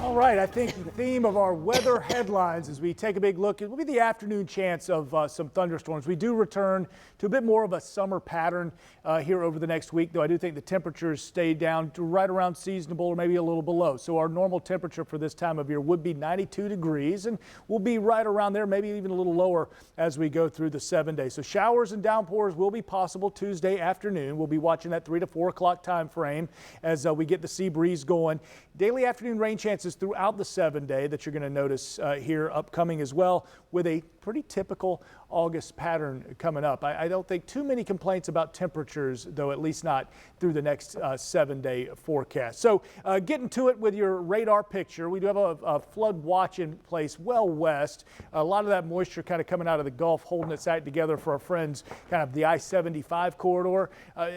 All right, I think the theme of our weather headlines as we take a big look, it will be the afternoon chance of some thunderstorms. We do return to a bit more of a summer pattern here over the next week, though I do think the temperatures stay down to right around seasonable or maybe a little below. So our normal temperature for this time of year would be 92 degrees, and we'll be right around there, maybe even a little lower as we go through the 7 days. So showers and downpours will be possible Tuesday afternoon. We'll be watching that 3 to 4 o'clock time frame as we get the sea breeze going. Daily afternoon rain chances throughout the 7 day that you're going to notice here upcoming as well, with a pretty typical August pattern coming up. I don't think too many complaints about temperatures, though, at least not through the next 7 day forecast. So getting to it with your radar picture, we do have a flood watch in place well west. A lot of that moisture kind of coming out of the Gulf, holding its act together for our friends kind of the I-75 corridor.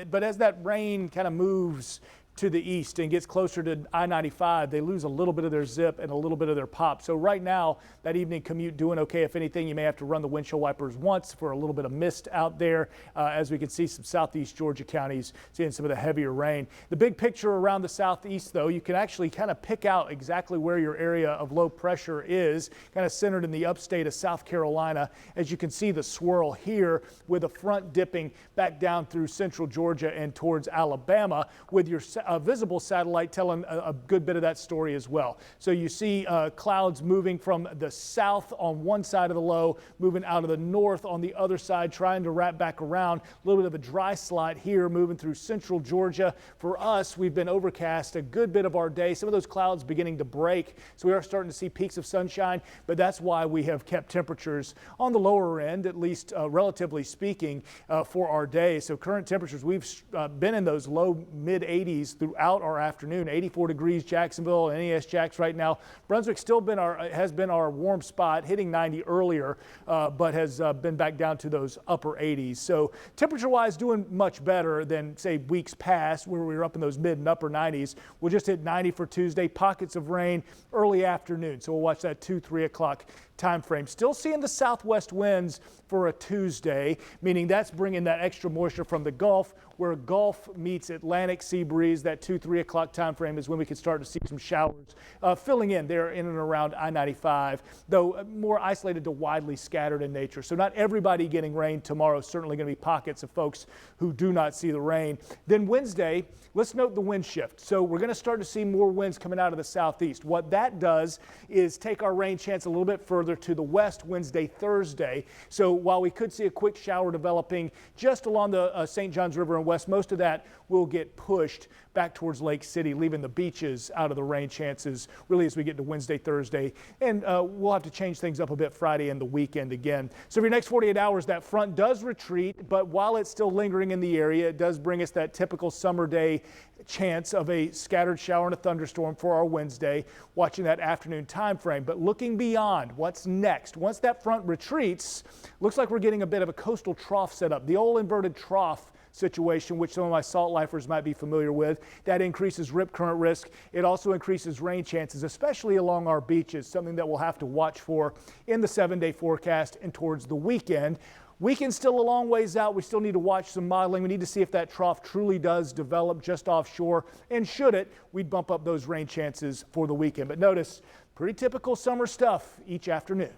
But as that rain kind of moves to the east and gets closer to I-95, they lose a little bit of their zip and a little bit of their pop. So right now, that evening commute doing okay. If anything, you may have to run the windshield wipers once for a little bit of mist out there as we can see some southeast Georgia counties seeing some of the heavier rain. The big picture around the southeast, though, you can actually kind of pick out exactly where your area of low pressure is, kind of centered in the upstate of South Carolina. As you can see the swirl here with a front dipping back down through central Georgia and towards Alabama, with your visible satellite telling a good bit of that story as well. So you see clouds moving from the south on one side of the low, moving out of the north on the other side, trying to wrap back around. A little bit of a dry slot here moving through central Georgia. For us, we've been overcast a good bit of our day. Some of those clouds beginning to break, so we are starting to see peaks of sunshine, but that's why we have kept temperatures on the lower end, at least relatively speaking, for our day. So current temperatures, we've been in those low mid 80s throughout our afternoon. 84 degrees Jacksonville and NES Jacks right now. Brunswick still has been our warm spot, hitting 90 earlier, but has been back down to those upper 80s. So temperature-wise, doing much better than, say, weeks past where we were up in those mid and upper 90s. We'll just hit 90 for Tuesday. Pockets of rain early afternoon. So we'll watch that 2-3 o'clock time frame. Still seeing the southwest winds for a Tuesday, meaning that's bringing that extra moisture from the Gulf, where Gulf meets Atlantic sea breeze. That 2-3 o'clock time frame is when we can start to see some showers filling in there in and around I-95, though more isolated to widely scattered in nature. So not everybody getting rain tomorrow. Certainly going to be pockets of folks who do not see the rain. Then Wednesday, let's note the wind shift. So we're going to start to see more winds coming out of the southeast. What that does is take our rain chance a little bit further to the west Wednesday, Thursday. So while we could see a quick shower developing just along the St. Johns River and west, most of that will get pushed back towards Lake City, leaving the beaches out of the rain chances really as we get to Wednesday, Thursday. And we'll have to change things up a bit Friday and the weekend again. So for your next 48 hours, that front does retreat, but while it's still lingering in the area, it does bring us that typical summer day chance of a scattered shower and a thunderstorm for our Wednesday, watching that afternoon time frame. But looking beyond, what's next? Once that front retreats, looks like we're getting a bit of a coastal trough set up. The old inverted trough situation, which some of my salt lifers might be familiar with. That increases rip current risk. It also increases rain chances, especially along our beaches, something that we'll have to watch for in the 7 day forecast and towards the weekend. Weekend's still a long ways out. We still need to watch some modeling. We need to see if that trough truly does develop just offshore, and should it, we'd bump up those rain chances for the weekend. But notice, pretty typical summer stuff each afternoon.